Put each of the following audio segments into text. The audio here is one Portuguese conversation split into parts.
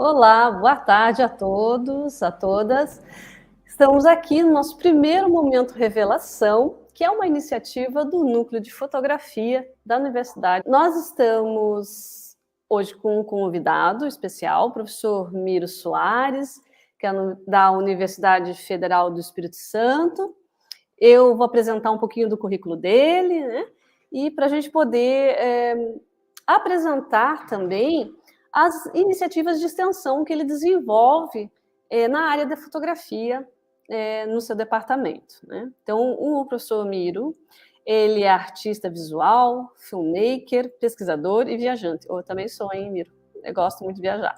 Olá, boa tarde a todos, a todas. Estamos aqui no nosso primeiro Momento Revelação, que é uma iniciativa do Núcleo de Fotografia da Universidade. Nós estamos hoje com um convidado especial, o professor Miro Soares, que é da Universidade Federal do Espírito Santo. Eu vou apresentar um pouquinho do currículo dele, né? E para a gente poder apresentar também as iniciativas de extensão que ele desenvolve na área da fotografia no seu departamento, né? Então, o professor Miro, ele é artista visual, filmmaker, pesquisador e viajante. Eu também sou, hein, Miro? Eu gosto muito de viajar.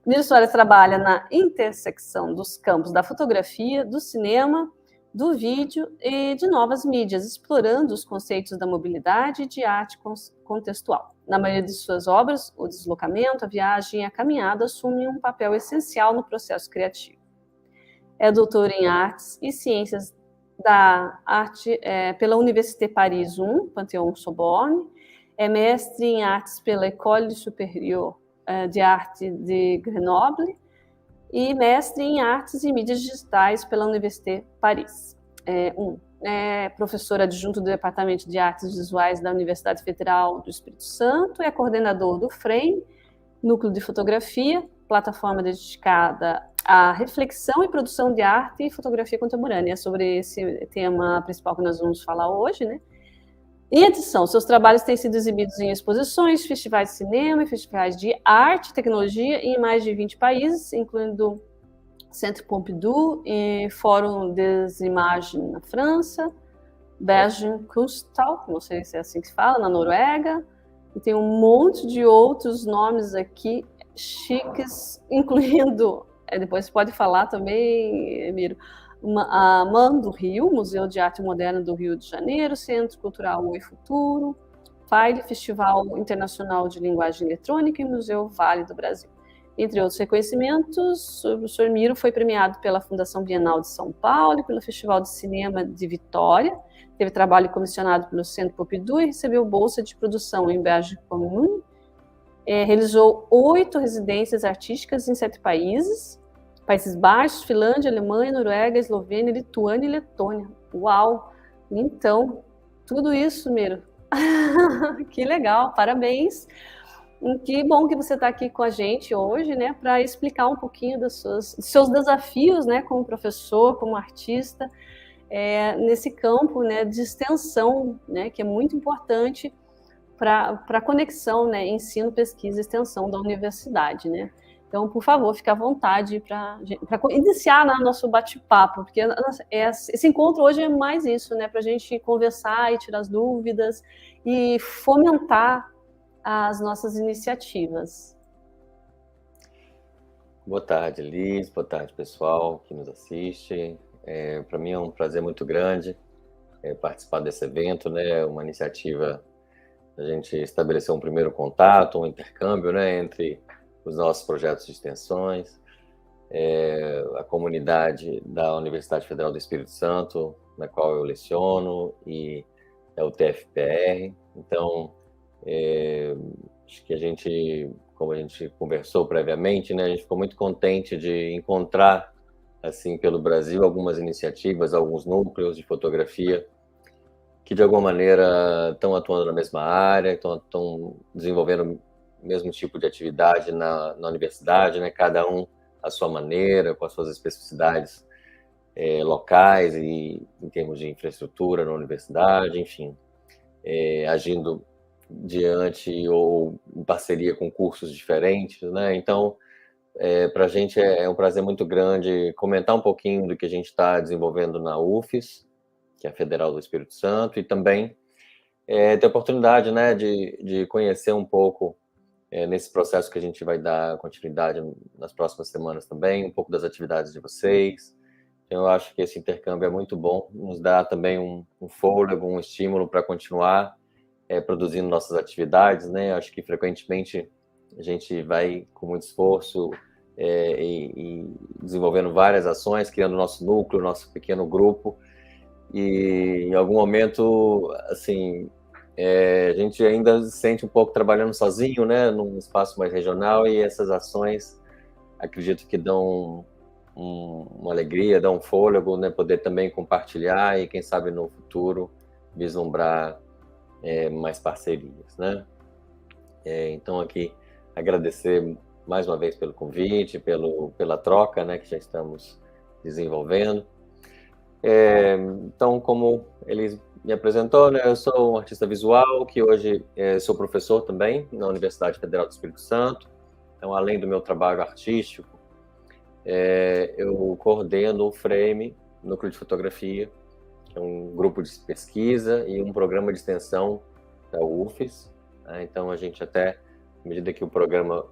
Miro Soares trabalha na intersecção dos campos da fotografia, do cinema, do vídeo e de novas mídias, explorando os conceitos da mobilidade e de arte contextual. Na maioria de suas obras, o deslocamento, a viagem e a caminhada assumem um papel essencial no processo criativo. É doutor em Artes e Ciências da Arte pela Université Paris I, Panthéon-Sorbonne, é mestre em Artes pela École Supérieure de Arte de Grenoble, e mestre em Artes e Mídias Digitais pela Université Paris. É professor adjunto do Departamento de Artes Visuais da Universidade Federal do Espírito Santo, é coordenador do FRAME, Núcleo de Fotografia, plataforma dedicada à reflexão e produção de arte e fotografia contemporânea. É sobre esse tema principal que nós vamos falar hoje, né? Em adição, seus trabalhos têm sido exibidos em exposições, festivais de cinema e festivais de arte e tecnologia em mais de 20 países, incluindo Centre Pompidou e Fórum des Images na França, Bergen Kunsthal, não sei se é assim que se fala, na Noruega, e tem um monte de outros nomes aqui chiques, incluindo, depois você pode falar também, Emiro, a MAN do Rio, Museu de Arte Moderna do Rio de Janeiro, Centro Cultural Oi Futuro, FAILE, Festival Internacional de Linguagem Eletrônica e Museu Vale do Brasil. Entre outros reconhecimentos, o professor Miro foi premiado pela Fundação Bienal de São Paulo e pelo Festival de Cinema de Vitória, teve trabalho comissionado pelo Centre Pompidou e recebeu bolsa de produção em Bergen Comum, realizou 8 residências artísticas em 7 países, Países Baixos, Finlândia, Alemanha, Noruega, Eslovênia, Lituânia e Letônia. Uau! Então, tudo isso, Miro. Que legal, parabéns. Que bom que você está aqui com a gente hoje, né, para explicar um pouquinho dos seus desafios, né, como professor, como artista, nesse campo, né, de extensão, né, que é muito importante para a conexão, né, ensino, pesquisa e extensão da universidade, né. Então, por favor, fique à vontade para iniciar nosso bate-papo, porque esse encontro hoje é mais isso, né, para a gente conversar e tirar as dúvidas e fomentar as nossas iniciativas. Boa tarde, Liz. Boa tarde, pessoal que nos assiste. Para mim é um prazer muito grande participar desse evento, né, uma iniciativa, a gente estabeleceu um primeiro contato, um intercâmbio, né, entre os nossos projetos de extensões, a comunidade da Universidade Federal do Espírito Santo, na qual eu leciono, e a UTF-PR. Então, acho que a gente, como a gente conversou previamente, né, a gente ficou muito contente de encontrar, assim, pelo Brasil, algumas iniciativas, alguns núcleos de fotografia que, de alguma maneira, estão atuando na mesma área, estão desenvolvendo o mesmo tipo de atividade na universidade, né? Cada um à sua maneira, com as suas especificidades locais e em termos de infraestrutura na universidade, enfim, agindo diante ou em parceria com cursos diferentes, né? Então, para a gente é um prazer muito grande comentar um pouquinho do que a gente está desenvolvendo na UFES, que é a Federal do Espírito Santo, e também ter a oportunidade, né, de conhecer um pouco nesse processo que a gente vai dar continuidade nas próximas semanas também, um pouco das atividades de vocês. Então, eu acho que esse intercâmbio é muito bom, nos dá também um fôlego, um estímulo para continuar produzindo nossas atividades, né? Acho que frequentemente a gente vai com muito esforço e desenvolvendo várias ações, criando nosso núcleo, nosso pequeno grupo, e em algum momento, assim, a gente ainda se sente um pouco trabalhando sozinho, né, num espaço mais regional, e essas ações acredito que dão uma alegria, dão um fôlego, né? Poder também compartilhar e, quem sabe, no futuro, vislumbrar mais parcerias, né? Então, aqui, agradecer mais uma vez pelo convite, pela troca, né, que já estamos desenvolvendo. Então, como ele me apresentou, né, eu sou um artista visual, que hoje sou professor também na Universidade Federal do Espírito Santo. Então, além do meu trabalho artístico, eu coordeno o Frame, Núcleo de Fotografia, que é um grupo de pesquisa e um programa de extensão da UFES. Então, a gente até, à medida que o programa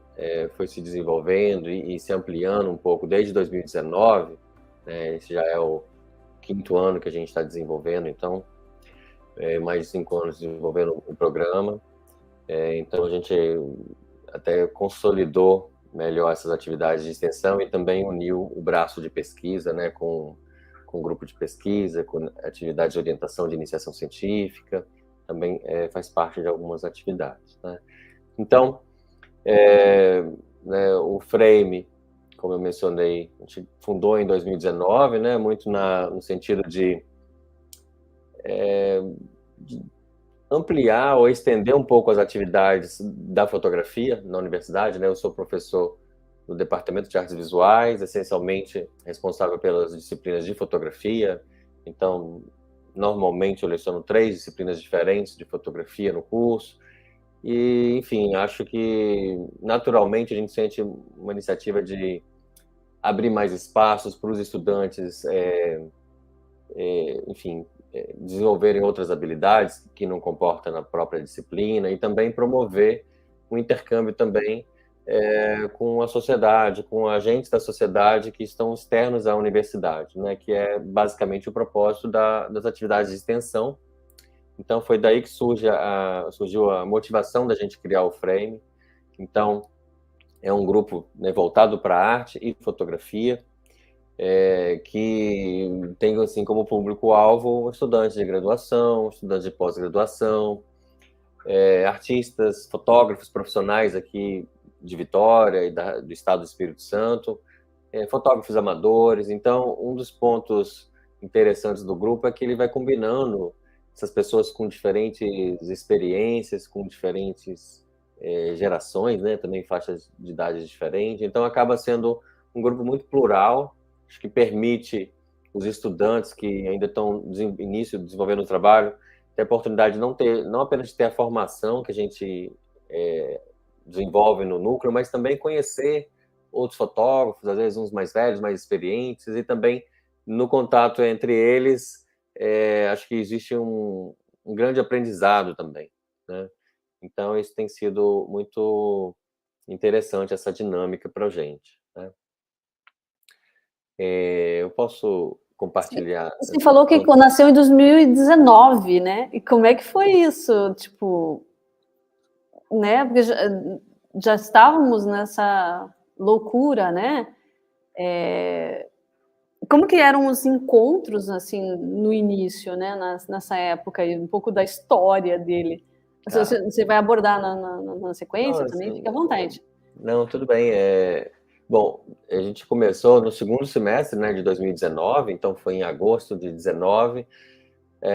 foi se desenvolvendo e se ampliando um pouco desde 2019, esse já é o 5º ano que a gente está desenvolvendo, então, mais de 5 anos desenvolvendo o programa. Então, a gente até consolidou melhor essas atividades de extensão e também uniu o braço de pesquisa, né, com o grupo de pesquisa, com atividades de orientação de iniciação científica, também faz parte de algumas atividades, né? Então, né, o Frame, como eu mencionei, a gente fundou em 2019, né, muito no sentido de ampliar ou estender um pouco as atividades da fotografia na universidade, né? Eu sou professor no Departamento de Artes Visuais, essencialmente responsável pelas disciplinas de fotografia. Então, normalmente eu leciono 3 disciplinas diferentes de fotografia no curso. E, enfim, acho que naturalmente a gente sente uma iniciativa de abrir mais espaços para os estudantes, enfim, desenvolverem outras habilidades que não comportam na própria disciplina, e também promover um intercâmbio também com a sociedade, com agentes da sociedade que estão externos à universidade, né, que é basicamente o propósito das atividades de extensão. Então, foi daí que surgiu a motivação da gente criar o Frame. Então, é um grupo, né, voltado para arte e fotografia, que tem assim, como público-alvo estudantes de graduação, estudantes de pós-graduação, artistas, fotógrafos profissionais aqui de Vitória e do estado do Espírito Santo, fotógrafos amadores. Então, um dos pontos interessantes do grupo é que ele vai combinando essas pessoas com diferentes experiências, com diferentes gerações, né? Também faixas de idade diferentes. Então, acaba sendo um grupo muito plural, acho que permite os estudantes que ainda estão no início desenvolvendo o trabalho ter a oportunidade de não apenas de ter a formação que a gente desenvolve no núcleo, mas também conhecer outros fotógrafos, às vezes uns mais velhos, mais experientes, e também no contato entre eles, acho que existe um grande aprendizado também, né? Então, isso tem sido muito interessante, essa dinâmica para a gente, né? Eu posso compartilhar. Você falou que nasceu em 2019, né? E como é que foi isso? Tipo, né? Porque já estávamos nessa loucura, né? Como que eram os encontros, assim, no início, né? Nessa época, e um pouco da história dele. Você vai abordar na sequência também? Fique à vontade. Não, tudo bem. Bom, a gente começou no segundo semestre, né, de 2019, então foi em agosto de 2019.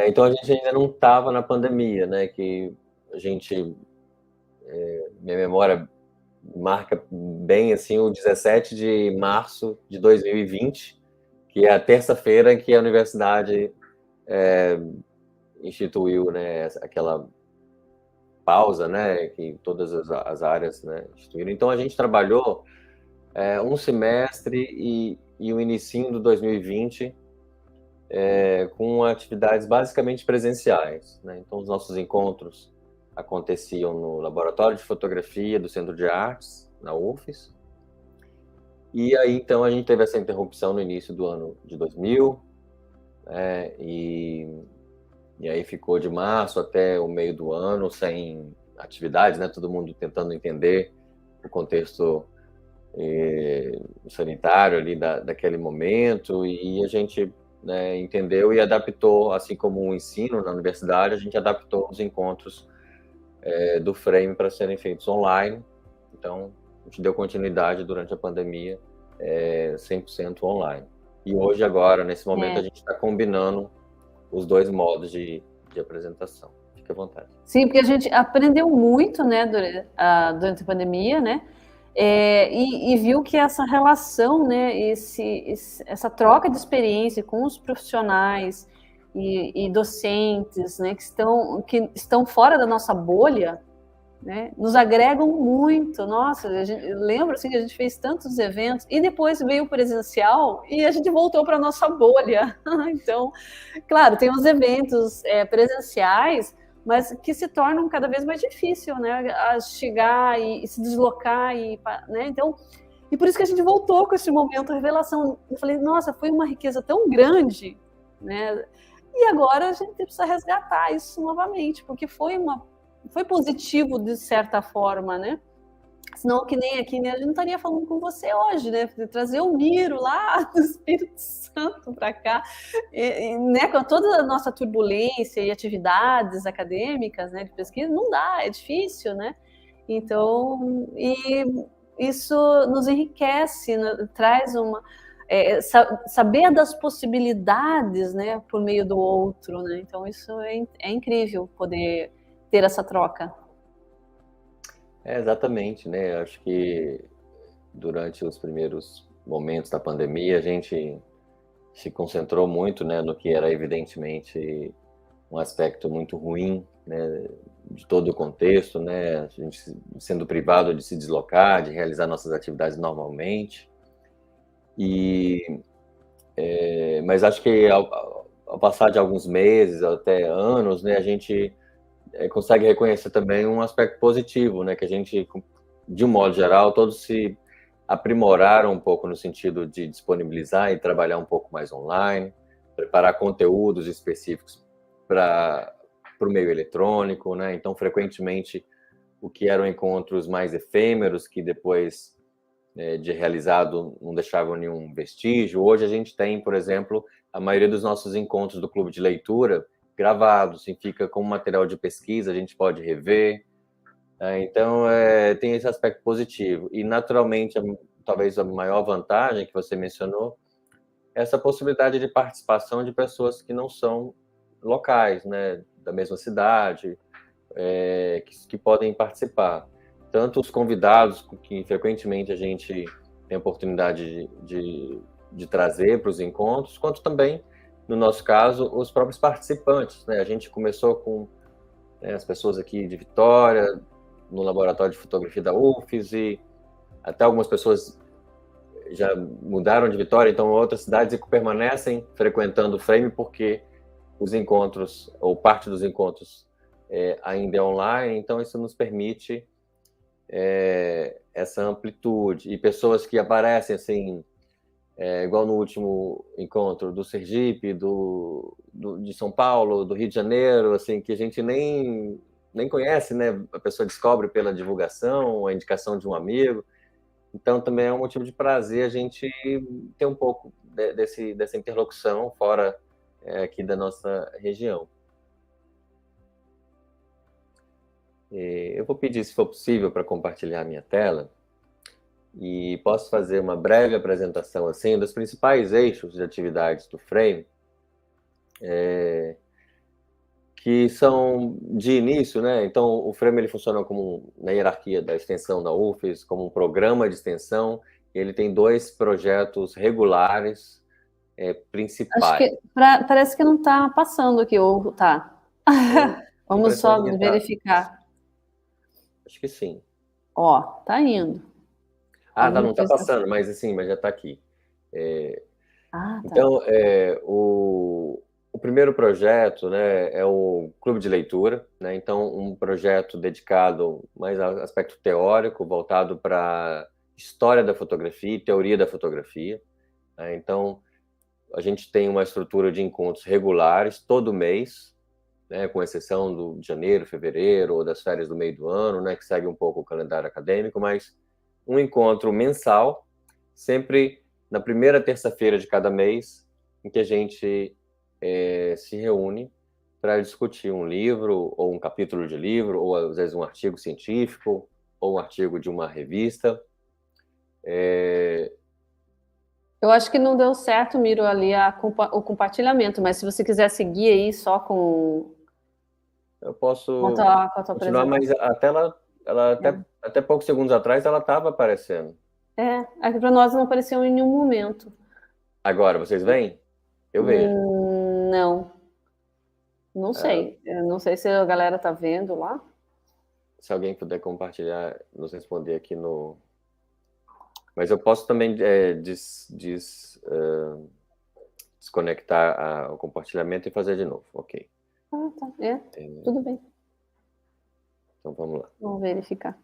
Então a gente ainda não estava na pandemia, né? Que a gente, minha memória marca bem assim o 17 de março de 2020, que é a terça-feira em que a universidade instituiu, né, aquela pausa, né, que todas as áreas, né, instituíram. Então a gente trabalhou um semestre e o início do 2020 com atividades basicamente presenciais, né? Então os nossos encontros aconteciam no Laboratório de Fotografia do Centro de Artes, na UFES. E aí, então, a gente teve essa interrupção no início do ano de 2000, e aí ficou de março até o meio do ano sem atividades, né? Todo mundo tentando entender o contexto sanitário ali daquele momento, e a gente, né, entendeu e adaptou, assim como o ensino na universidade, a gente adaptou os encontros do Frame para serem feitos online. Então, a gente deu continuidade durante a pandemia 100% online. E hoje, agora, nesse momento, a gente está combinando os dois modos de apresentação. Fique à vontade. Sim, porque a gente aprendeu muito, né, durante a pandemia, né, e viu que essa relação, né, essa troca de experiência com os profissionais e docentes, né, que estão fora da nossa bolha, né, nos agregam muito. Nossa, eu lembro assim, que a gente fez tantos eventos e depois veio o presencial e a gente voltou para a nossa bolha. Então, claro, tem os eventos presenciais, mas que se tornam cada vez mais difícil, né, a chegar e se deslocar, né, então, e por isso que a gente voltou com esse momento, a revelação. Eu falei, nossa, foi uma riqueza tão grande, né, e agora a gente precisa resgatar isso novamente, porque foi positivo de certa forma, né? Senão, que nem aqui, né, a gente não estaria falando com você hoje, né? Trazer o Miro lá do Espírito Santo para cá, né, com toda a nossa turbulência e atividades acadêmicas, né, de pesquisa, não dá, é difícil, né? Então, e isso nos enriquece, né, traz saber das possibilidades, né, por meio do outro, né? Então, isso é incrível poder ter essa troca. Exatamente, né? Acho que durante os primeiros momentos da pandemia a gente se concentrou muito, né, no que era evidentemente um aspecto muito ruim, né, de todo o contexto, né, a gente sendo privado de se deslocar, de realizar nossas atividades normalmente. Mas acho que ao passar de alguns meses, até anos, né, a gente consegue reconhecer também um aspecto positivo, né, que a gente, de um modo geral, todos se aprimoraram um pouco no sentido de disponibilizar e trabalhar um pouco mais online, preparar conteúdos específicos para o meio eletrônico, né? Então, frequentemente, o que eram encontros mais efêmeros, que depois de realizado não deixavam nenhum vestígio, hoje a gente tem, por exemplo, a maioria dos nossos encontros do Clube de Leitura gravados, e fica como material de pesquisa, a gente pode rever. Então, tem esse aspecto positivo. E, naturalmente, talvez a maior vantagem que você mencionou é essa possibilidade de participação de pessoas que não são locais, né, da mesma cidade, que podem participar. Tanto os convidados, que frequentemente a gente tem a oportunidade de trazer para os encontros, quanto também, no nosso caso, os próprios participantes, né? A gente começou com as pessoas aqui de Vitória, no laboratório de fotografia da UFES, e até algumas pessoas já mudaram de Vitória, então outras cidades, e permanecem frequentando o Frame porque os encontros, ou parte dos encontros, ainda é online. Então isso nos permite essa amplitude, e pessoas que aparecem assim, igual no último encontro do Sergipe, de São Paulo, do Rio de Janeiro, assim, que a gente nem conhece, né? A pessoa descobre pela divulgação, a indicação de um amigo. Então, também é um motivo de prazer a gente ter um pouco dessa interlocução fora aqui da nossa região. Eu vou pedir, se for possível, para compartilhar a minha tela, e posso fazer uma breve apresentação assim dos principais eixos de atividades do Frame, que são de início, né? Então, o Frame ele funciona como, na hierarquia da extensão da UFES, como um programa de extensão. Ele tem 2 projetos regulares principais. Acho que parece que não está passando aqui, ou tá? Vamos só verificar. Acho que sim. Ó, tá indo. Não está passando, mas assim, mas já está aqui. Tá. Então, o primeiro projeto, né, é o Clube de Leitura, né? Então, um projeto dedicado mais ao aspecto teórico, voltado para história da fotografia e teoria da fotografia, né? Então, a gente tem uma estrutura de encontros regulares todo mês, né, com exceção de janeiro, fevereiro, ou das férias do meio do ano, né, que segue um pouco o calendário acadêmico, mas um encontro mensal, sempre na primeira terça-feira de cada mês, em que a gente se reúne para discutir um livro, ou um capítulo de livro, ou às vezes um artigo científico, ou um artigo de uma revista, Eu acho que não deu certo, Miro, ali o compartilhamento, mas se você quiser seguir aí só Eu com posso com a tua continuar, mas apresentação. a tela, ela até poucos segundos atrás, ela estava aparecendo. Aqui para nós não apareceu em nenhum momento. Agora, vocês veem? Eu vejo. Não, não sei. Eu não sei se a galera tá vendo lá. Se alguém puder compartilhar, nos responder aqui no. Mas eu posso também desconectar o compartilhamento e fazer de novo. Ok. Ah, tá. Tudo bem. Então vamos lá. Vamos verificar.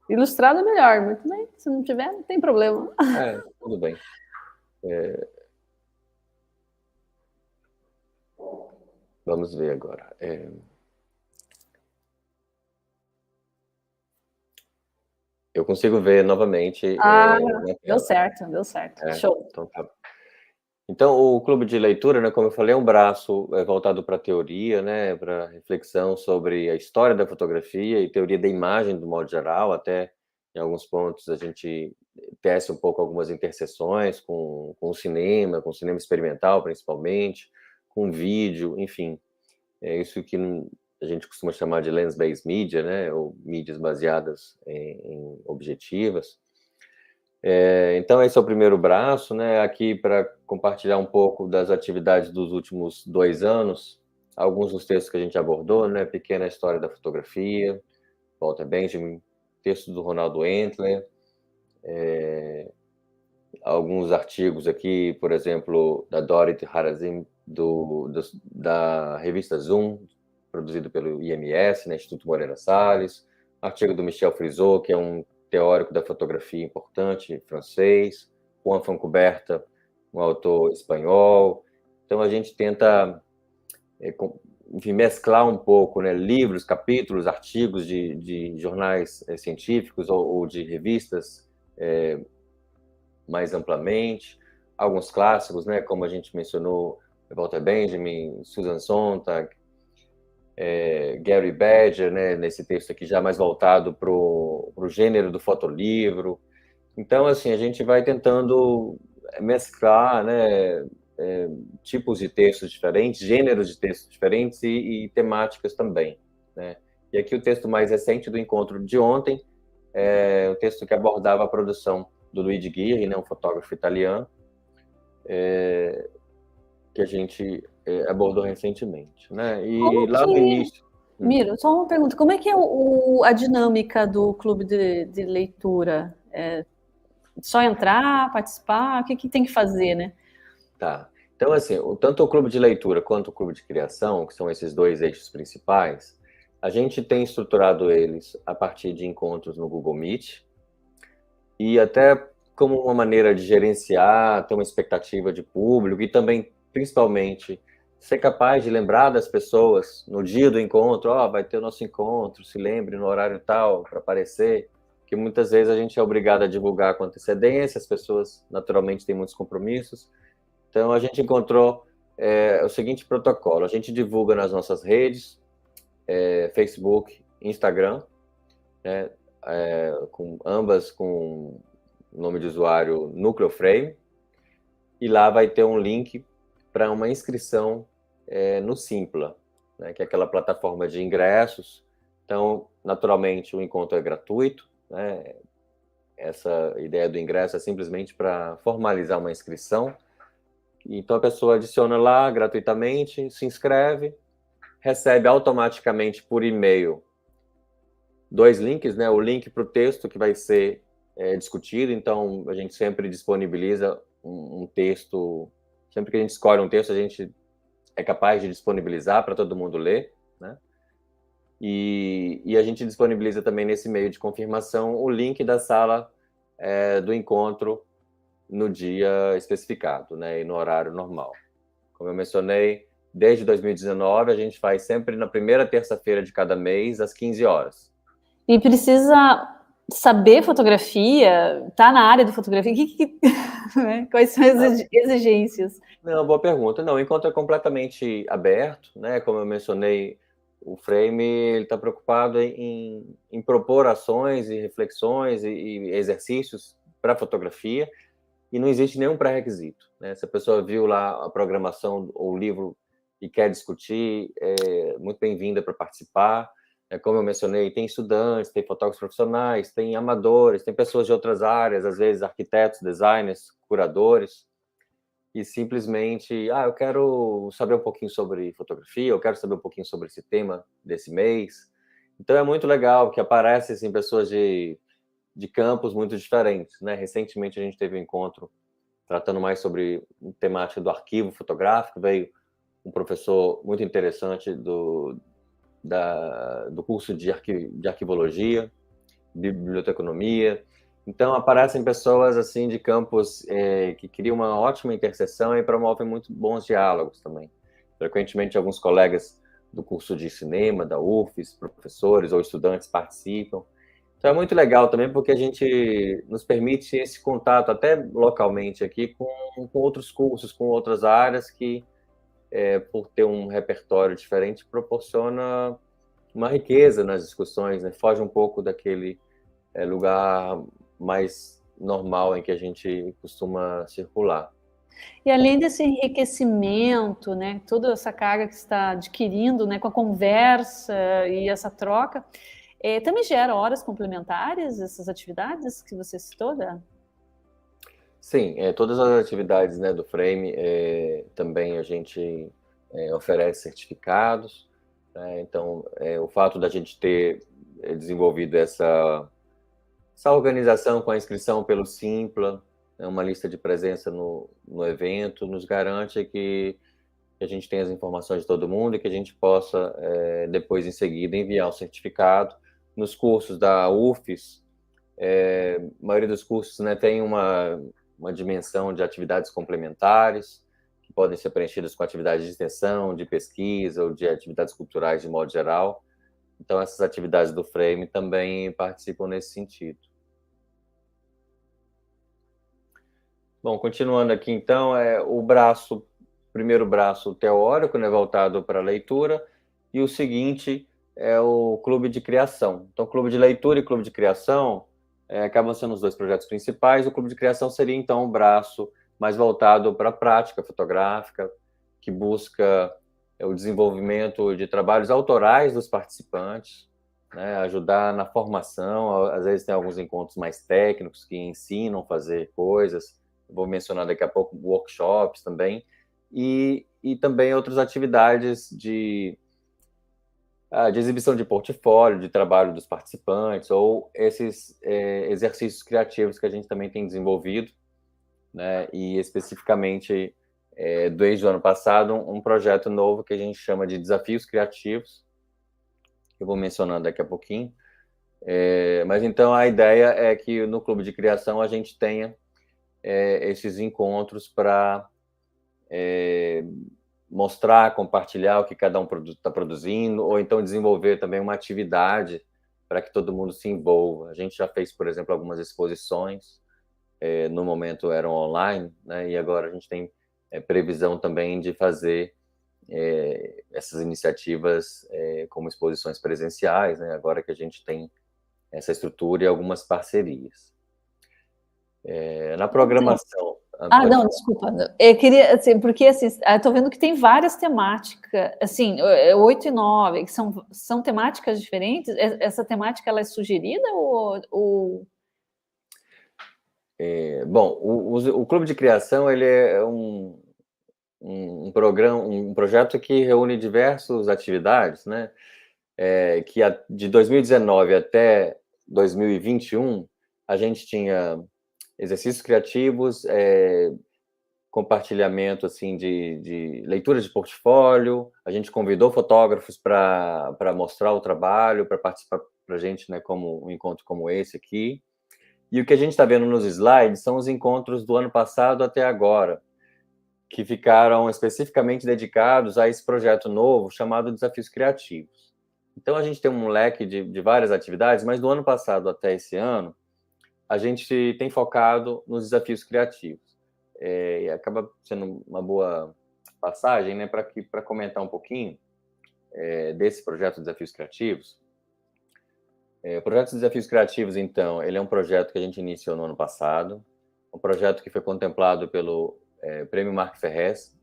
Ilustrado é melhor, mas também, se não tiver, não tem problema. Tudo bem. Vamos ver agora. Eu consigo ver novamente na Deu tela. certo, deu certo. Show. Então, tá. Então, o clube de leitura, né, como eu falei, é um braço voltado para a teoria, né, para reflexão sobre a história da fotografia e teoria da imagem, do modo geral. Até em alguns pontos a gente tece um pouco algumas interseções com o cinema, com o cinema experimental, principalmente, com vídeo, enfim. É isso que a gente costuma chamar de lens-based media, né, ou mídias baseadas em objetivas. Então, esse é o primeiro braço, né? Aqui para compartilhar um pouco das atividades dos últimos 2 anos, alguns dos textos que a gente abordou, né? Pequena História da Fotografia, Walter Benjamin, texto do Ronaldo Entler, alguns artigos aqui, por exemplo, da Dorothy Harazim, da revista Zoom, produzido pelo IMS, né? Instituto Moreira Salles, artigo do Michel Frisot, que é um teórico da fotografia importante, francês, Juan Fontcuberta, um autor espanhol. Então, a gente tenta enfim, mesclar um pouco, né, livros, capítulos, artigos de jornais científicos ou de revistas mais amplamente, alguns clássicos, né, como a gente mencionou, Walter Benjamin, Susan Sontag, Gary Badger, né, nesse texto aqui já mais voltado para o gênero do fotolivro. Então, assim, a gente vai tentando mesclar, né, tipos de textos diferentes, gêneros de textos diferentes e temáticas também, né? E aqui o texto mais recente do encontro de ontem é o texto que abordava a produção do Luigi Ghirri, né, um fotógrafo italiano, que a gente abordou recentemente, né? E Como lá no que... início... Miro, só uma pergunta. Como é que é a dinâmica do clube de leitura? Só entrar, participar? O que tem que fazer, né? Tá. Então, assim, tanto o clube de leitura quanto o clube de criação, que são esses dois eixos principais, a gente tem estruturado eles a partir de encontros no Google Meet e até como uma maneira de gerenciar, ter uma expectativa de público e também, principalmente, ser capaz de lembrar das pessoas no dia do encontro, vai ter o nosso encontro, se lembre no horário tal para aparecer, que muitas vezes a gente é obrigado a divulgar com antecedência, as pessoas naturalmente têm muitos compromissos. Então, a gente encontrou o seguinte protocolo: a gente divulga nas nossas redes, Facebook, Instagram, né, ambas com o nome de usuário Núcleo Frame, e lá vai ter um link para uma inscrição no Simpla, né, que é aquela plataforma de ingressos. Então, naturalmente, o encontro é gratuito, né? Essa ideia do ingresso é simplesmente para formalizar uma inscrição. Então, a pessoa adiciona lá gratuitamente, se inscreve, recebe automaticamente por e-mail 2 links, né? O link para o texto que vai ser discutido. Então, a gente sempre disponibiliza um texto. Sempre que a gente escolhe um texto, a gente é capaz de disponibilizar para todo mundo ler, né? E a gente disponibiliza também nesse e-mail de confirmação o link da sala do encontro no dia especificado, né, e no horário normal. Como eu mencionei, desde 2019, a gente faz sempre na primeira terça-feira de cada mês, às 15 horas. E precisa saber fotografia, tá na área de fotografia, né? Quais são as exigências? Não, boa pergunta. Não, o encontro é completamente aberto, né? Como eu mencionei, o Frame está preocupado em propor ações e reflexões e exercícios para fotografia e não existe nenhum pré-requisito, né? Se a pessoa viu lá a programação ou o livro e quer discutir, é muito bem-vinda para participar. Como eu mencionei, tem estudantes, tem fotógrafos profissionais, tem amadores, tem pessoas de outras áreas, às vezes arquitetos, designers, curadores, e simplesmente, eu quero saber um pouquinho sobre fotografia, eu quero saber um pouquinho sobre esse tema desse mês. Então é muito legal que aparecem assim, pessoas de campos muito diferentes, né? Recentemente a gente teve um encontro tratando mais sobre temática do arquivo fotográfico, veio um professor muito interessante do curso de arquivologia, biblioteconomia. Então aparecem pessoas assim de campos que criam uma ótima interseção e promovem muito bons diálogos também. Frequentemente alguns colegas do curso de cinema da UFES, professores ou estudantes participam. Então é muito legal também porque a gente nos permite esse contato até localmente aqui com outros cursos, com outras áreas que, por ter um repertório diferente, proporciona uma riqueza nas discussões, né? Foge um pouco daquele lugar mais normal em que a gente costuma circular. E além desse enriquecimento, né, toda essa carga que você está adquirindo, né, com a conversa e essa troca, também gera horas complementares essas atividades que você citou, Dan? Sim, todas as atividades, né, do Frame, também a gente oferece certificados, né? Então, o fato da gente ter desenvolvido essa organização com a inscrição pelo Simpla, né, uma lista de presença no evento, nos garante que a gente tenha as informações de todo mundo e que a gente possa, depois, em seguida, enviar o certificado. Nos cursos da UFES, a maioria dos cursos, né, tem uma dimensão de atividades complementares, que podem ser preenchidas com atividades de extensão, de pesquisa ou de atividades culturais de modo geral. Então, essas atividades do Frame também participam nesse sentido. Bom, continuando aqui, então, o primeiro braço teórico, né, voltado para a leitura, e o seguinte é o clube de criação. Então, clube de leitura e clube de criação acabam sendo os dois projetos principais. O clube de criação seria, então, um braço mais voltado para a prática fotográfica, que busca o desenvolvimento de trabalhos autorais dos participantes, né, ajudar na formação. Às vezes tem alguns encontros mais técnicos que ensinam a fazer coisas. Vou mencionar daqui a pouco workshops também, e também outras atividades de exibição de portfólio, de trabalho dos participantes, ou esses exercícios criativos que a gente também tem desenvolvido, né? E especificamente, desde o ano passado, um projeto novo que a gente chama de Desafios Criativos, que eu vou mencionar daqui a pouquinho. Mas então a ideia é que no Clube de Criação a gente tenha esses encontros para mostrar, compartilhar o que cada um está produzindo, ou então desenvolver também uma atividade para que todo mundo se envolva. A gente já fez, por exemplo, algumas exposições, no momento eram online, né, e agora a gente tem previsão também de fazer essas iniciativas como exposições presenciais, né, agora que a gente tem essa estrutura e algumas parcerias. Na programação... Não, desculpa. Eu queria, assim, porque assim, eu tô vendo que tem várias temáticas, assim, 8 e 9, que são temáticas diferentes. Essa temática, ela é sugerida ou... Bom, o Clube de Criação, ele é um programa, um projeto que reúne diversas atividades, né? Que de 2019 até 2021, a gente tinha exercícios criativos, compartilhamento assim de leitura de portfólio. A gente convidou fotógrafos para mostrar o trabalho, para participar para a gente, né, como um encontro como esse aqui. E o que a gente está vendo nos slides são os encontros do ano passado até agora, que ficaram especificamente dedicados a esse projeto novo chamado Desafios Criativos. Então a gente tem um leque de várias atividades, mas do ano passado até esse ano a gente tem focado nos desafios criativos. E acaba sendo uma boa passagem, né, para comentar um pouquinho desse projeto Desafios Criativos. O projeto de Desafios Criativos, então, ele é um projeto que a gente iniciou no ano passado, um projeto que foi contemplado pelo Prêmio Marc Ferrez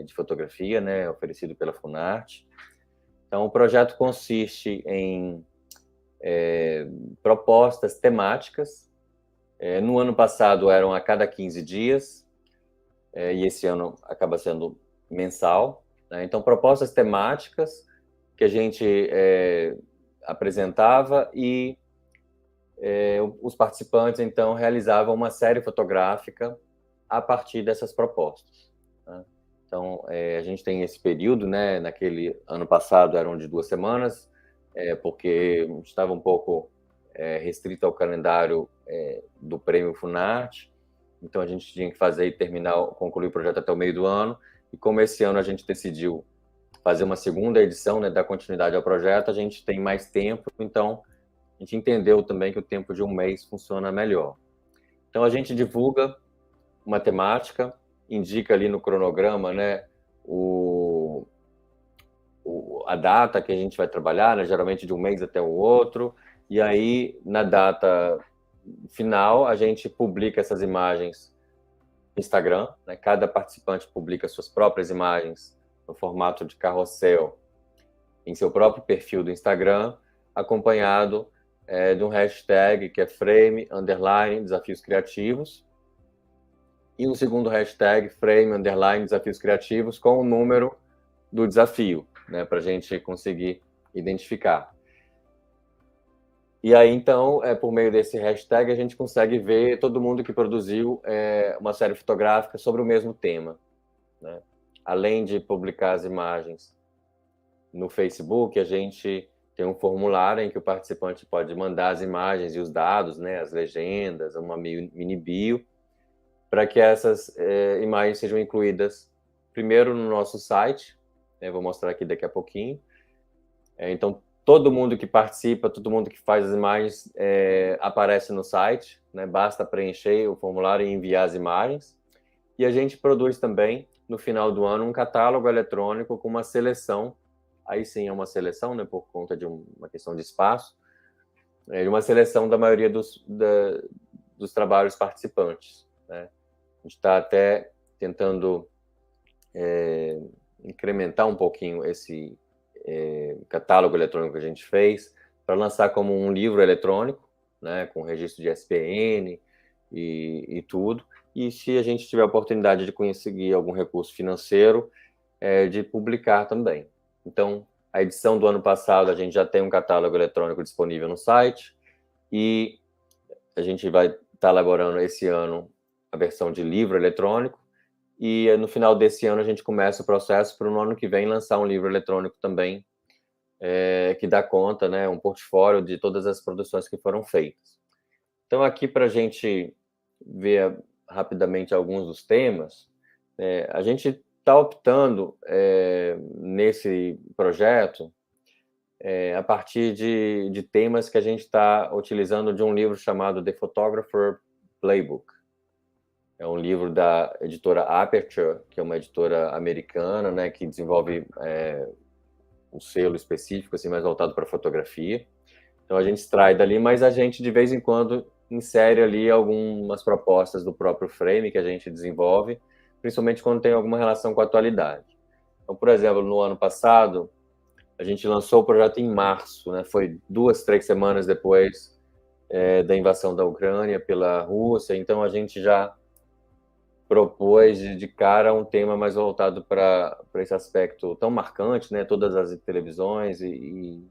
de fotografia, né, oferecido pela Funarte. Então, o projeto consiste em propostas temáticas. No ano passado eram a cada 15 dias, e esse ano acaba sendo mensal, né? Então, propostas temáticas que a gente apresentava e os participantes, então, realizavam uma série fotográfica a partir dessas propostas, né? Então, a gente tem esse período, né? Naquele ano passado eram de 2 semanas, porque estava um pouco restrito ao calendário do Prêmio Funarte, então a gente tinha que fazer e concluir o projeto até o meio do ano, e como esse ano a gente decidiu fazer uma segunda edição, né, dar continuidade ao projeto, a gente tem mais tempo, então a gente entendeu também que o tempo de um mês funciona melhor. Então a gente divulga uma temática, indica ali no cronograma, né, a data que a gente vai trabalhar, né, geralmente de um mês até o outro, e aí na data final a gente publica essas imagens no Instagram, né? Cada participante publica suas próprias imagens no formato de carrossel em seu próprio perfil do Instagram, acompanhado de um hashtag que é frame_desafios criativos, e um segundo hashtag frame_desafios criativos com o número do desafio, né, para a gente conseguir identificar. E aí, então, por meio desse hashtag, a gente consegue ver todo mundo que produziu uma série fotográfica sobre o mesmo tema, né? Além de publicar as imagens no Facebook, a gente tem um formulário em que o participante pode mandar as imagens e os dados, né, as legendas, uma mini bio, para que essas imagens sejam incluídas primeiro no nosso site, né, vou mostrar aqui daqui a pouquinho. Então, todo mundo que participa, todo mundo que faz as imagens aparece no site, né? Basta preencher o formulário e enviar as imagens. E a gente produz também, no final do ano, um catálogo eletrônico com uma seleção, aí sim é uma seleção, né, por conta de uma questão de espaço, uma seleção da maioria dos trabalhos participantes, né? A gente está até tentando incrementar um pouquinho esse catálogo eletrônico que a gente fez para lançar como um livro eletrônico, né, com registro de SPN e tudo. E se a gente tiver a oportunidade de conseguir algum recurso financeiro, de publicar também. Então, a edição do ano passado, a gente já tem um catálogo eletrônico disponível no site, e a gente vai estar elaborando esse ano a versão de livro eletrônico, e no final desse ano a gente começa o processo para no ano que vem lançar um livro eletrônico também, que dá conta, né, um portfólio de todas as produções que foram feitas. Então, aqui para a gente ver rapidamente alguns dos temas, a gente está optando nesse projeto a partir de temas que a gente está utilizando de um livro chamado The Photographer Playbook. É um livro da editora Aperture, que é uma editora americana, né, que desenvolve um selo específico, assim, mais voltado para fotografia. Então a gente extrai dali, mas a gente de vez em quando insere ali algumas propostas do próprio frame que a gente desenvolve, principalmente quando tem alguma relação com a atualidade. Então, por exemplo, no ano passado, a gente lançou o projeto em março, né? Foi 2, 3 semanas depois da invasão da Ucrânia pela Rússia, então a gente já propôs de cara um tema mais voltado para esse aspecto tão marcante, né? Todas as televisões e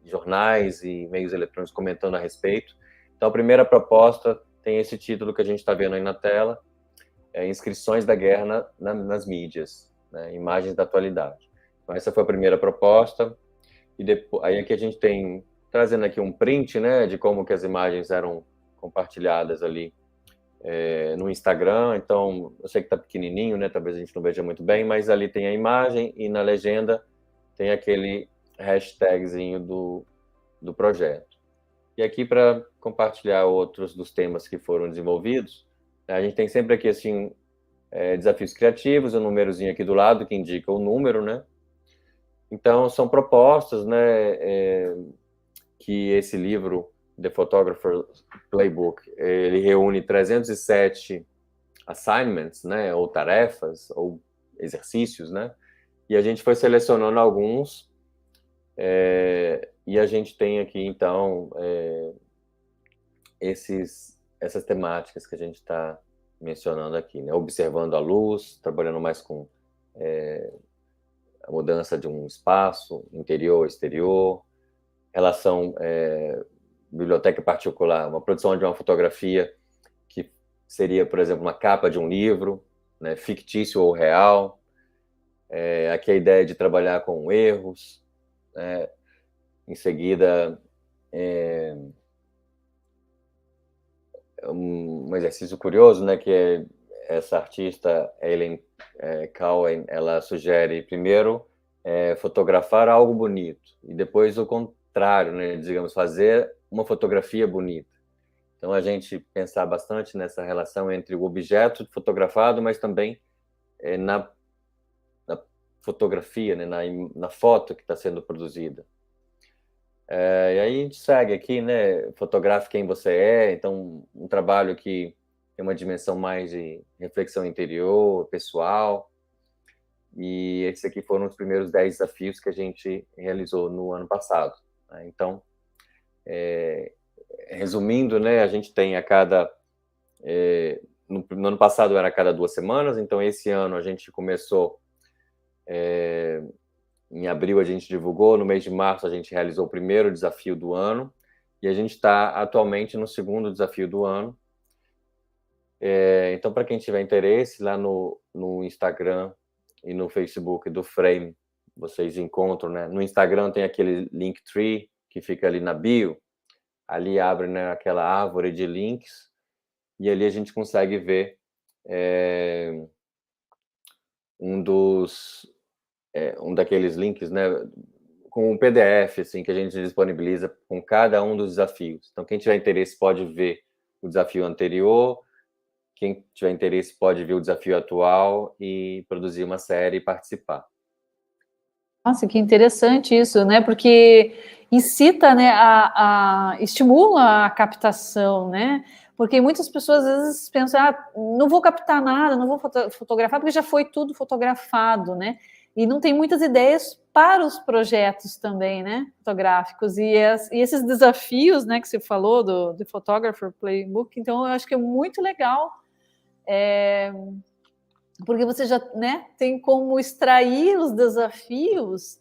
jornais e meios eletrônicos comentando a respeito. Então, a primeira proposta tem esse título que a gente está vendo aí na tela, Inscrições da Guerra nas Mídias, né? Imagens da Atualidade. Então, essa foi a primeira proposta, e depois, aí aqui a gente tem, trazendo aqui um print, né, de como que as imagens eram compartilhadas ali no Instagram. Então, eu sei que está pequenininho, né, talvez a gente não veja muito bem, mas ali tem a imagem e na legenda tem aquele hashtagzinho do projeto. E aqui, para compartilhar outros dos temas que foram desenvolvidos, a gente tem sempre aqui, assim, desafios criativos, um númerozinho aqui do lado que indica o número, né? Então, são propostas, né, que esse livro, The Photographer's Playbook, ele reúne 307 assignments, né, ou tarefas, ou exercícios, né, e a gente foi selecionando alguns, e a gente tem aqui, então, essas temáticas que a gente está mencionando aqui, né, observando a luz, trabalhando mais com a mudança de um espaço, interior, exterior, relação biblioteca particular, uma produção de uma fotografia que seria, por exemplo, uma capa de um livro, né, fictício ou real. Aqui a ideia de trabalhar com erros. Em seguida, um exercício curioso, né, que é essa artista, Ellen Cowen, ela sugere, primeiro, fotografar algo bonito, e depois o contrário, né, digamos, fazer uma fotografia bonita. Então, a gente pensar bastante nessa relação entre o objeto fotografado, mas também na fotografia, né, na foto que está sendo produzida. E aí a gente segue aqui, né, fotografe quem você é, então um trabalho que tem uma dimensão mais de reflexão interior, pessoal, e esses aqui foram os primeiros 10 desafios que a gente realizou no ano passado. Né? Então, resumindo, né, a gente tem a cada... no ano passado era a cada 2 semanas, então esse ano a gente começou... em abril a gente divulgou, no mês de março a gente realizou o primeiro desafio do ano, e a gente está atualmente no segundo desafio do ano. Então, para quem tiver interesse, lá no Instagram e no Facebook do Frame, vocês encontram, né? No Instagram tem aquele Linktree, que fica ali na bio, ali abre, né, aquela árvore de links, e ali a gente consegue ver um daqueles links, né, com um PDF, assim, que a gente disponibiliza com cada um dos desafios. Então, quem tiver interesse pode ver o desafio anterior, quem tiver interesse pode ver o desafio atual e produzir uma série e participar. Nossa, que interessante isso, né? Porque incita, né, estimula a captação, né? Porque muitas pessoas às vezes pensam, não vou captar nada, não vou fotografar, porque já foi tudo fotografado, né? E não tem muitas ideias para os projetos também, né, fotográficos. E esses desafios, né, que você falou do Photographer Playbook, então eu acho que é muito legal, porque você já, né, tem como extrair os desafios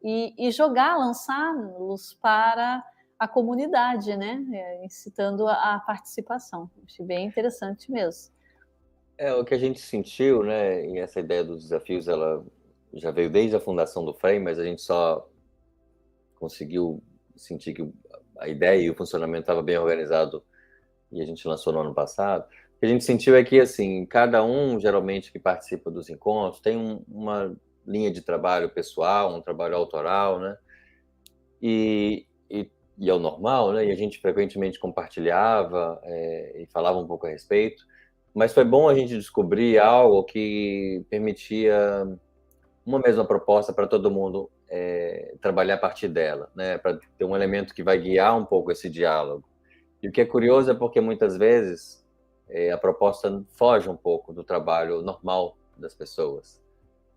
e jogar, lançá-los para a comunidade, né, incitando a participação. Achei bem interessante mesmo. O que a gente sentiu, né, e essa ideia dos desafios, ela já veio desde a fundação do Frame, mas a gente só conseguiu sentir que a ideia e o funcionamento estava bem organizado e a gente lançou no ano passado. O que a gente sentiu é que, assim, cada um, geralmente, que participa dos encontros, tem uma linha de trabalho pessoal, um trabalho autoral, né? E é o normal, né? E a gente frequentemente compartilhava e falava um pouco a respeito. Mas foi bom a gente descobrir algo que permitia uma mesma proposta para todo mundo trabalhar a partir dela, né? Para ter um elemento que vai guiar um pouco esse diálogo. E o que é curioso é porque muitas vezes a proposta foge um pouco do trabalho normal das pessoas.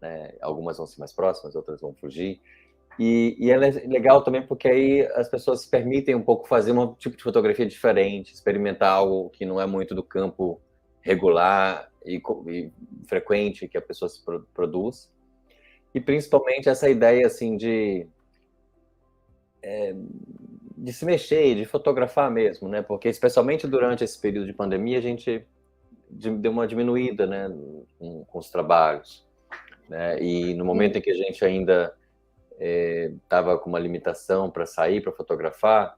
Né? Algumas vão ser mais próximas, outras vão fugir. E ela é legal também porque aí as pessoas se permitem um pouco fazer um tipo de fotografia diferente, experimentar algo que não é muito do campo regular e frequente que a pessoa se produz. E principalmente essa ideia assim de se mexer, de fotografar mesmo, né? Porque especialmente durante esse período de pandemia a gente deu uma diminuída, né, com os trabalhos, né? E no momento em que a gente ainda estava com uma limitação para sair, para fotografar,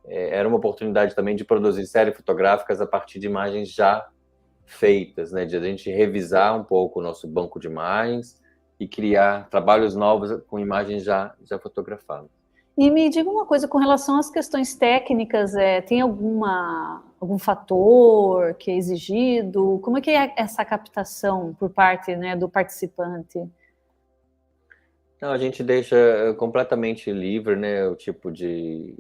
era uma oportunidade também de produzir séries fotográficas a partir de imagens já feitas, né? De a gente revisar um pouco o nosso banco de imagens e criar trabalhos novos com imagens já fotografadas. E me diga uma coisa com relação às questões técnicas, tem algum fator que é exigido? Como é que é essa captação por parte, né, do participante? Não, a gente deixa completamente livre, né, o tipo de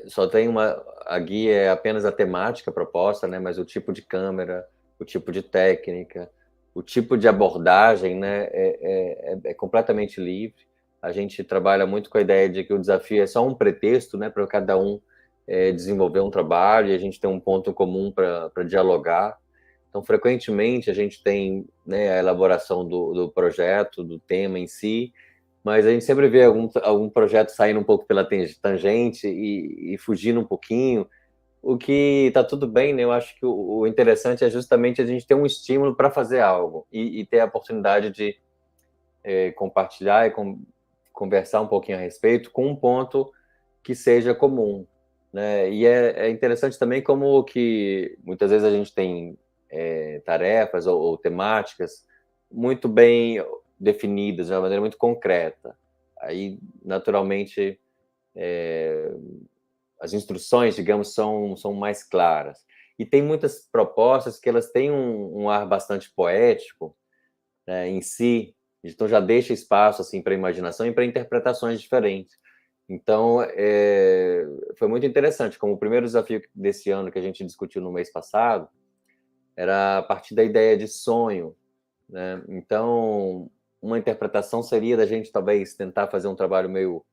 só tem a guia é apenas a temática proposta, né? Mas o tipo de câmera, o tipo de técnica, o tipo de abordagem, né? É completamente livre. A gente trabalha muito com a ideia de que o desafio é só um pretexto, né? Para cada um desenvolver um trabalho e a gente tem um ponto comum para dialogar. Então, frequentemente, a gente tem, né, a elaboração do projeto, do tema em si, mas a gente sempre vê algum projeto saindo um pouco pela tangente e fugindo um pouquinho, o que está tudo bem, né? Eu acho que o interessante é justamente a gente ter um estímulo para fazer algo e ter a oportunidade de compartilhar e conversar um pouquinho a respeito com um ponto que seja comum, né? E é interessante também como que muitas vezes a gente tem tarefas ou temáticas muito bem definidas, de uma maneira muito concreta. Aí, naturalmente, as instruções, digamos, são mais claras. E tem muitas propostas que elas têm um ar bastante poético, né, em si, então já deixa espaço assim para imaginação e para interpretações diferentes. Então, foi muito interessante, como o primeiro desafio desse ano que a gente discutiu no mês passado, era a partir da ideia de sonho, né? Então, uma interpretação seria da gente talvez tentar fazer um trabalho meio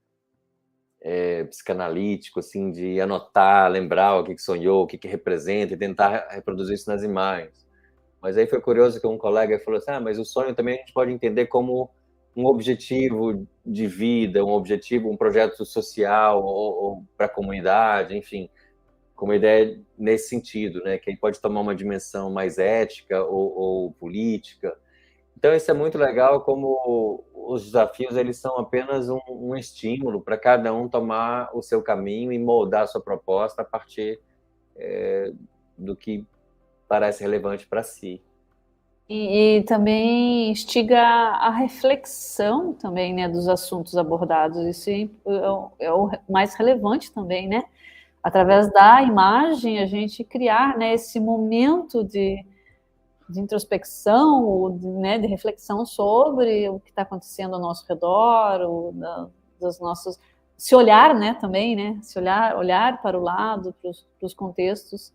psicanalítico, assim, de anotar, lembrar o que sonhou, o que representa e tentar reproduzir isso nas imagens. Mas aí foi curioso que um colega falou assim, mas o sonho também a gente pode entender como um objetivo de vida, um objetivo, um projeto social ou para a comunidade, enfim, com uma ideia nesse sentido, né, que ele pode tomar uma dimensão mais ética ou política. Então isso é muito legal, como os desafios eles são apenas um estímulo para cada um tomar o seu caminho e moldar a sua proposta a partir do que parece relevante para si. E também instiga a reflexão também, né, dos assuntos abordados. Isso é o mais relevante também, né? Através da imagem, a gente criar, né, esse momento de introspecção, né, de reflexão sobre o que está acontecendo ao nosso redor, dos nossos, se olhar, né, também, né, se olhar para o lado, para os contextos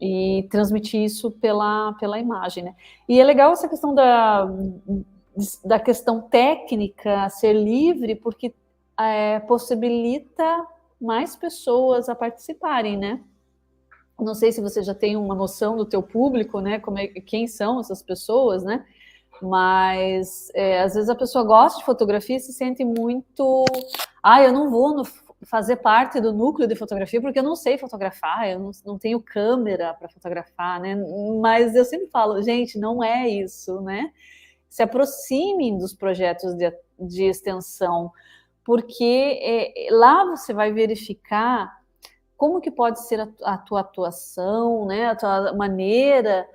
e transmitir isso pela imagem, né? E é legal essa questão da questão técnica ser livre, porque possibilita mais pessoas a participarem, né? Não sei se você já tem uma noção do teu público, né? Quem são essas pessoas, né? Mas às vezes a pessoa gosta de fotografia e se sente muito, eu não vou fazer parte do núcleo de fotografia porque eu não sei fotografar, eu não tenho câmera para fotografar, né? Mas eu sempre falo, gente, não é isso, né? Se aproximem dos projetos de extensão, porque lá você vai verificar como que pode ser a tua atuação, né? A tua maneira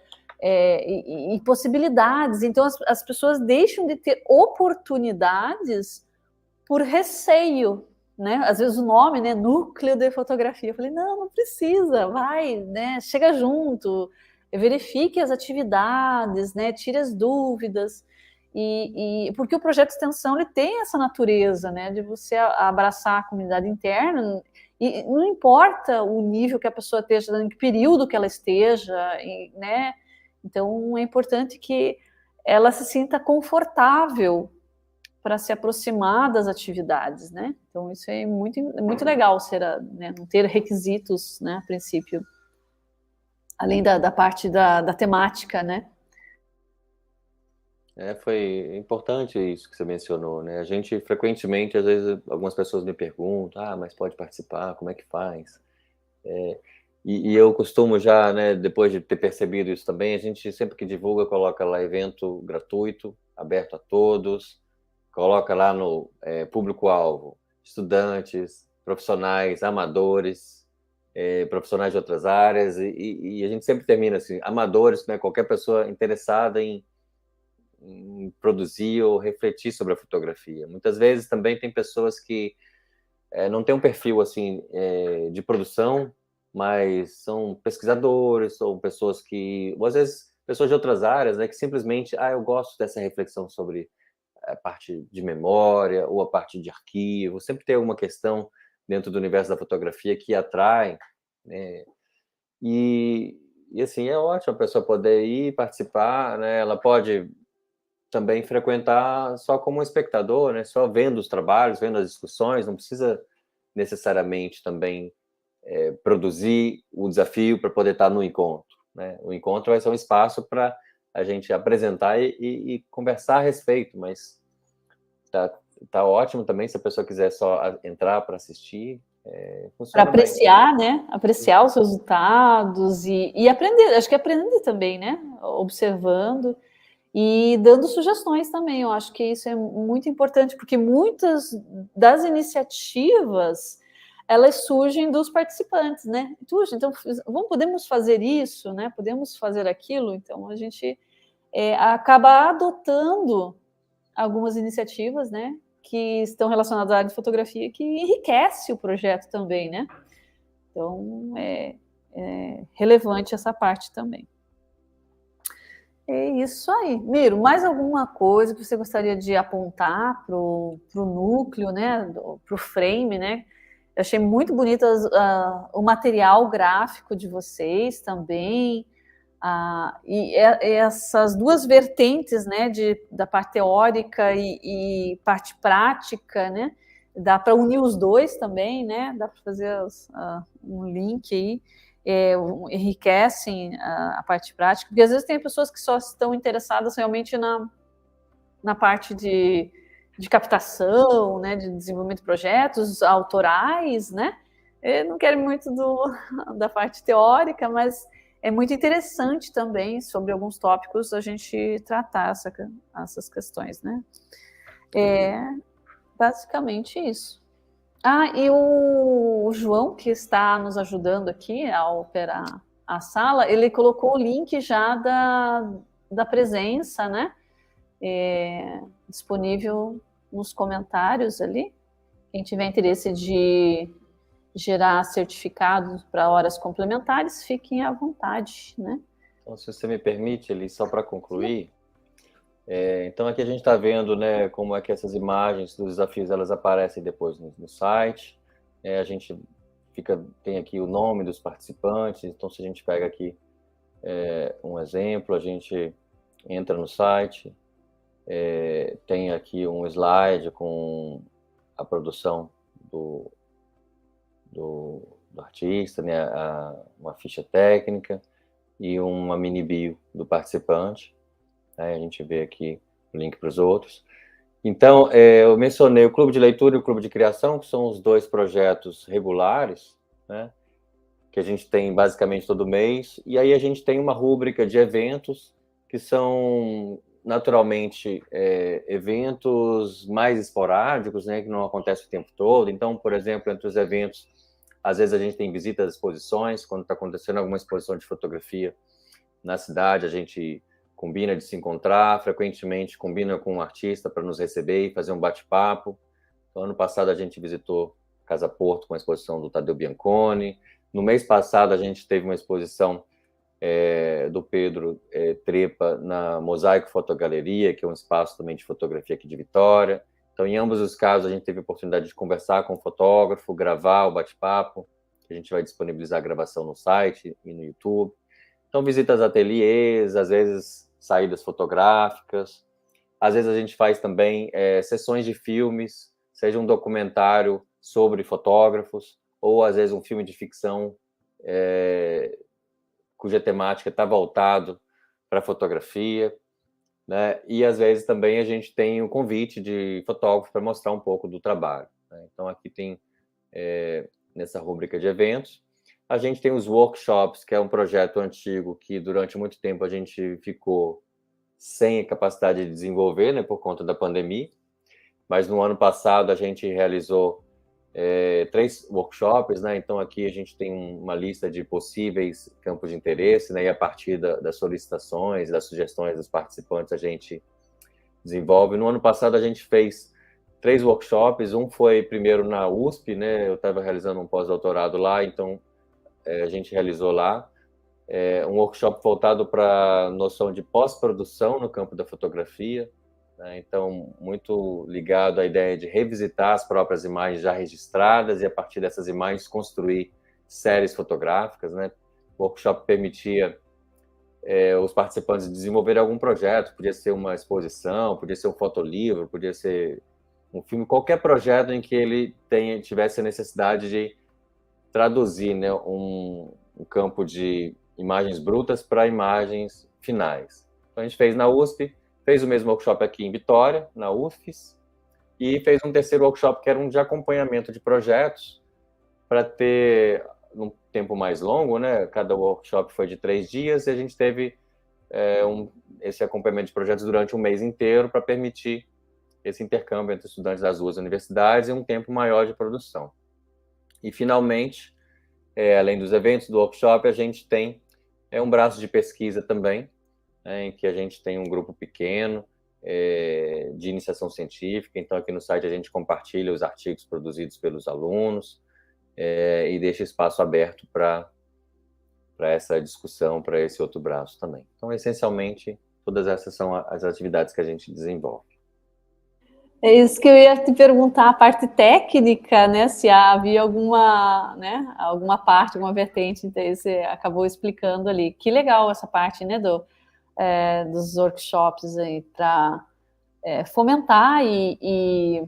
e possibilidades. Então as pessoas deixam de ter oportunidades por receio, né? Às vezes o nome, né, núcleo de fotografia. Eu falei, não precisa, vai, né? Chega junto, verifique as atividades, né? Tire as dúvidas. Porque o projeto de extensão ele tem essa natureza, né, de você abraçar a comunidade interna e não importa o nível que a pessoa esteja, em que período que ela esteja, né? Então é importante que ela se sinta confortável para se aproximar das atividades, né? Então isso é muito legal né, não ter requisitos, né, a princípio, além da parte da temática, né? Foi importante isso que você mencionou, né? A gente frequentemente, às vezes, algumas pessoas me perguntam, mas pode participar, como é que faz? E eu costumo já, né, depois de ter percebido isso também, a gente sempre que divulga, coloca lá evento gratuito, aberto a todos, coloca lá no público-alvo, estudantes, profissionais, amadores, profissionais de outras áreas, e a gente sempre termina assim, amadores, né, qualquer pessoa interessada em produzir ou refletir sobre a fotografia. Muitas vezes também tem pessoas que não têm um perfil assim de produção, mas são pesquisadores, ou pessoas que, ou às vezes pessoas de outras áreas, né, que simplesmente, eu gosto dessa reflexão sobre a parte de memória ou a parte de arquivo, sempre tem alguma questão dentro do universo da fotografia que atraem, né? E assim, é ótimo a pessoa poder ir participar, né? Ela pode também frequentar só como um espectador, né? Só vendo os trabalhos, vendo as discussões, não precisa necessariamente também produzir o desafio para poder estar no encontro, né? O encontro vai ser um espaço para a gente apresentar e conversar a respeito, mas tá ótimo também se a pessoa quiser só entrar para assistir, Para funciona bem. apreciar, né? Apreciar os resultados e aprender, acho que aprender também, né? Observando e dando sugestões também. Eu acho que isso é muito importante, porque muitas das iniciativas elas surgem dos participantes, né? Então, podemos fazer isso, né? Podemos fazer aquilo. Então, a gente acaba adotando algumas iniciativas, né? Que estão relacionadas à área de fotografia, que enriquece o projeto também, né? Então, é relevante essa parte também. É isso aí. Miro, mais alguma coisa que você gostaria de apontar para o núcleo, né? Para o frame, né? Eu achei muito bonito o material gráfico de vocês também. E essas duas vertentes, né? Da parte teórica e parte prática, né? Dá para unir os dois também, né? Dá para fazer um link aí. Enriquecem a parte prática, porque às vezes tem pessoas que só estão interessadas realmente na parte de captação, né, de desenvolvimento de projetos autorais, né? Não querem muito da parte teórica, mas é muito interessante também sobre alguns tópicos a gente tratar essas questões, né? Basicamente isso. E o João, que está nos ajudando aqui a operar a sala, ele colocou o link já da presença, né? Disponível nos comentários ali. Quem tiver interesse de gerar certificados para horas complementares, fiquem à vontade, né? Então, se você me permite, Eli, só para concluir, então aqui a gente está vendo, né, como é que essas imagens dos desafios elas aparecem depois no site. A gente tem aqui o nome dos participantes. Então, se a gente pega aqui um exemplo, a gente entra no site, tem aqui um slide com a produção do artista, né, uma ficha técnica e uma mini bio do participante. A gente vê aqui o link para os outros. Então, eu mencionei o Clube de Leitura e o Clube de Criação, que são os dois projetos regulares, né, que a gente tem basicamente todo mês. E aí a gente tem uma rúbrica de eventos, que são, naturalmente, eventos mais esporádicos, né, que não acontecem o tempo todo. Então, por exemplo, entre os eventos, às vezes a gente tem visitas às exposições. Quando está acontecendo alguma exposição de fotografia na cidade, a gente combina de se encontrar, frequentemente combina com um artista para nos receber e fazer um bate-papo. Então, ano passado a gente visitou Casa Porto com a exposição do Tadeu Bianconi. No mês passado a gente teve uma exposição do Pedro Trepa na Mosaico Fotogaleria, que é um espaço também de fotografia aqui de Vitória. Então, em ambos os casos, a gente teve a oportunidade de conversar com o fotógrafo, gravar o bate-papo, que a gente vai disponibilizar a gravação no site e no YouTube. Então, visitas a ateliês, às vezes saídas fotográficas. Às vezes a gente faz também sessões de filmes, seja um documentário sobre fotógrafos, ou às vezes um filme de ficção cuja temática está voltado para a fotografia, né? E às vezes também a gente tem o convite de fotógrafos para mostrar um pouco do trabalho, né? Então aqui tem, nessa rúbrica de eventos, a gente tem os workshops, que é um projeto antigo que durante muito tempo a gente ficou sem a capacidade de desenvolver, né, por conta da pandemia. Mas no ano passado a gente realizou 3 workshops, né? Então aqui a gente tem uma lista de possíveis campos de interesse, né? E a partir das solicitações, das sugestões dos participantes, a gente desenvolve. No ano passado a gente fez 3 workshops. Um foi primeiro na USP, né? Eu estava realizando um pós-doutorado lá, então a gente realizou lá um workshop voltado para a noção de pós-produção no campo da fotografia. né? Então, muito ligado à ideia de revisitar as próprias imagens já registradas e, a partir dessas imagens, construir séries fotográficas, né? O workshop permitia os participantes desenvolverem algum projeto, podia ser uma exposição, podia ser um fotolivro, podia ser um filme, qualquer projeto em que ele tivesse a necessidade de traduzir, né, um campo de imagens brutas para imagens finais. Então, a gente fez na USP, fez o mesmo workshop aqui em Vitória, na UFES, e fez um terceiro workshop que era um de acompanhamento de projetos, para ter um tempo mais longo, né? Cada workshop foi de 3 dias, e a gente teve esse acompanhamento de projetos durante um mês inteiro, para permitir esse intercâmbio entre estudantes das duas universidades e um tempo maior de produção. E, finalmente, além dos eventos do workshop, a gente tem um braço de pesquisa também, em que a gente tem um grupo pequeno de iniciação científica. Então, aqui no site a gente compartilha os artigos produzidos pelos alunos e deixa espaço aberto para essa discussão, para esse outro braço também. Então, essencialmente, todas essas são as atividades que a gente desenvolve. É isso que eu ia te perguntar, a parte técnica, né? Se havia alguma, né? Alguma parte, alguma vertente, então você acabou explicando ali. Que legal essa parte, né? Dos workshops aí para fomentar e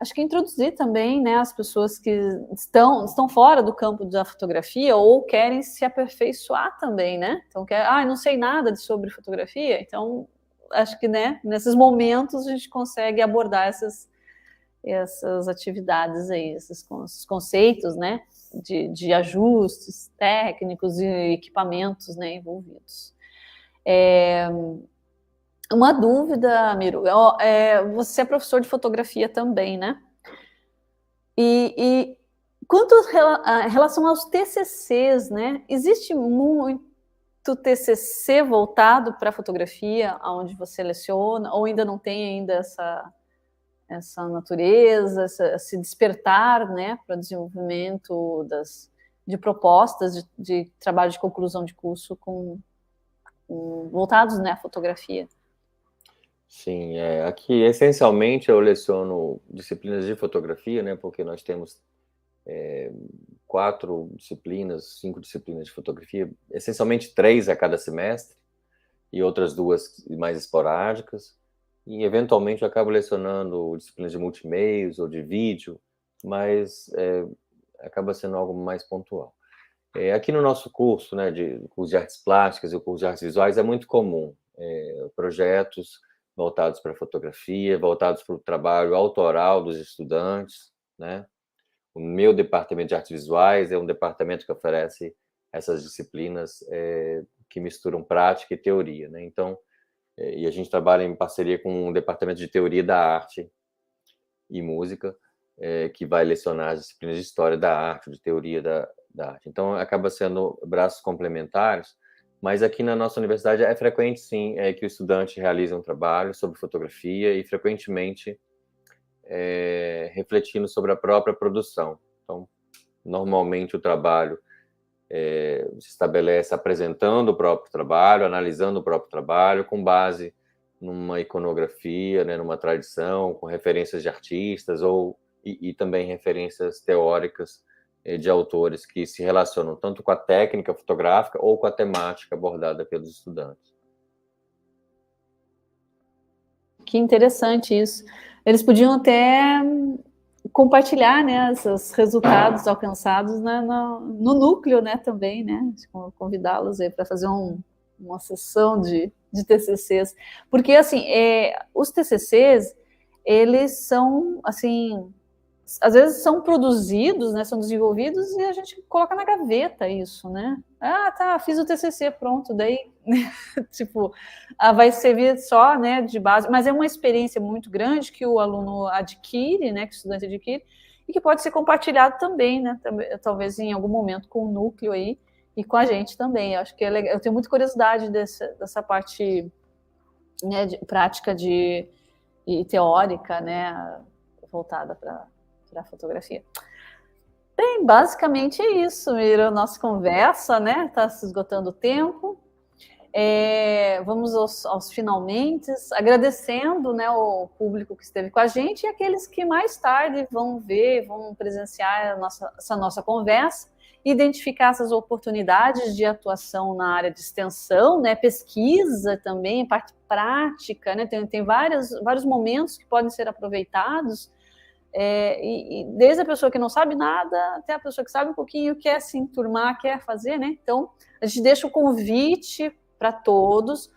acho que introduzir também, né? As pessoas que estão fora do campo da fotografia ou querem se aperfeiçoar também, né? Então, não sei nada sobre fotografia, então acho que, né, nesses momentos a gente consegue abordar essas atividades aí, esses conceitos, né, de ajustes técnicos e equipamentos, né, envolvidos. Uma dúvida, Miro, você é professor de fotografia também, né? E quanto em relação aos TCCs, né, existe muito TCC voltado para fotografia, onde você leciona, ou ainda não tem ainda essa natureza, esse despertar, né, para o desenvolvimento de propostas de trabalho de conclusão de curso voltados, né, à fotografia? Sim, aqui essencialmente eu leciono disciplinas de fotografia, né, porque nós temos 4 disciplinas, 5 disciplinas de fotografia, essencialmente 3 a cada semestre, e outras 2 mais esporádicas, e eventualmente eu acabo lecionando disciplinas de multimeios ou de vídeo, mas acaba sendo algo mais pontual. Aqui no nosso curso, né, curso de artes plásticas e o curso de artes visuais, é muito comum projetos voltados para a fotografia, voltados para o trabalho autoral dos estudantes, né? O meu departamento de artes visuais é um departamento que oferece essas disciplinas que misturam prática e teoria, né? Então, e a gente trabalha em parceria com um departamento de teoria da arte e música, que vai lecionar as disciplinas de história da arte, de teoria da arte. Então, acaba sendo braços complementares, mas aqui na nossa universidade é frequente, sim, que o estudante realize um trabalho sobre fotografia e, frequentemente, refletindo sobre a própria produção. Então, normalmente o trabalho se estabelece apresentando o próprio trabalho, analisando o próprio trabalho, com base numa iconografia, né, numa tradição, com referências de artistas e também referências teóricas de autores que se relacionam tanto com a técnica fotográfica ou com a temática abordada pelos estudantes. Que interessante isso. Eles podiam até compartilhar, né, esses resultados alcançados no núcleo, né, também, né, convidá-los para fazer uma sessão de TCCs, porque, assim, os TCCs, eles são, assim, às vezes são produzidos, né, são desenvolvidos e a gente coloca na gaveta isso, né? Tá, fiz o TCC, pronto, daí, tipo, vai servir só, né, de base, mas é uma experiência muito grande que o aluno adquire, né, que o estudante adquire, e que pode ser compartilhado também, né, talvez em algum momento com o núcleo aí e com a gente também. Eu acho que é legal. Eu tenho muita curiosidade dessa parte, né, de prática e teórica, né, voltada para a fotografia. Bem, basicamente é isso, Mira, nossa conversa, né? Está se esgotando o tempo. Vamos aos finalmente, agradecendo, né, o público que esteve com a gente e aqueles que mais tarde vão presenciar essa nossa conversa, identificar essas oportunidades de atuação na área de extensão, né, pesquisa também, parte prática, né, tem vários momentos que podem ser aproveitados, e desde a pessoa que não sabe nada até a pessoa que sabe um pouquinho, quer se enturmar, quer fazer, né? Então, a gente deixa o convite para todos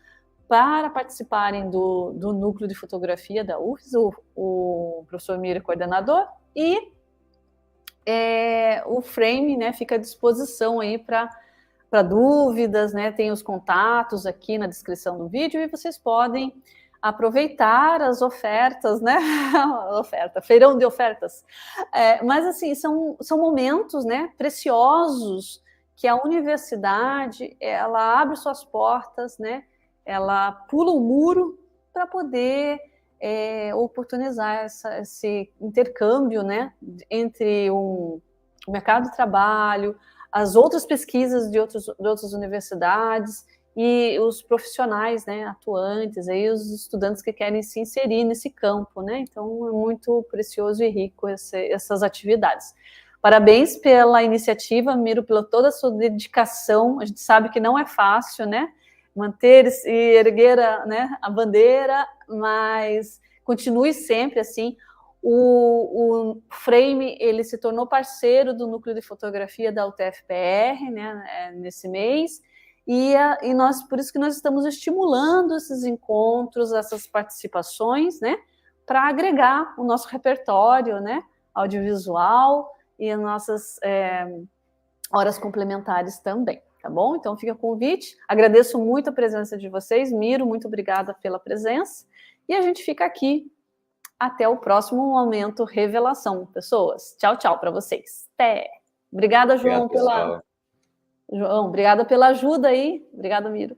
para participarem do núcleo de fotografia da UFES, o professor Miro é coordenador, e o frame, né, fica à disposição aí para dúvidas, né? Tem os contatos aqui na descrição do vídeo e vocês podem aproveitar as ofertas, né? Feirão de ofertas. Mas assim, são momentos, né, preciosos que a universidade, ela abre suas portas, né? Ela pula o muro para poder oportunizar esse intercâmbio, né, entre o mercado de trabalho, as outras pesquisas de outras universidades e os profissionais, né, atuantes, aí os estudantes que querem se inserir nesse campo, né? Então é muito precioso e rico essas atividades. Parabéns pela iniciativa, Miro, pela toda a sua dedicação. A gente sabe que não é fácil, né, manter e erguer a bandeira, mas continue sempre assim. O Frame, ele se tornou parceiro do Núcleo de Fotografia da UTF-PR, né, nesse mês, e por isso que nós estamos estimulando esses encontros, essas participações, né, para agregar o nosso repertório, né, audiovisual e as nossas horas complementares também, tá bom? Então fica o convite, agradeço muito a presença de vocês, Miro, muito obrigada pela presença, e a gente fica aqui até o próximo momento revelação, pessoas. Tchau, tchau para vocês. Até. Obrigada, João, Obrigado, obrigada pela ajuda aí. Obrigada, Miro.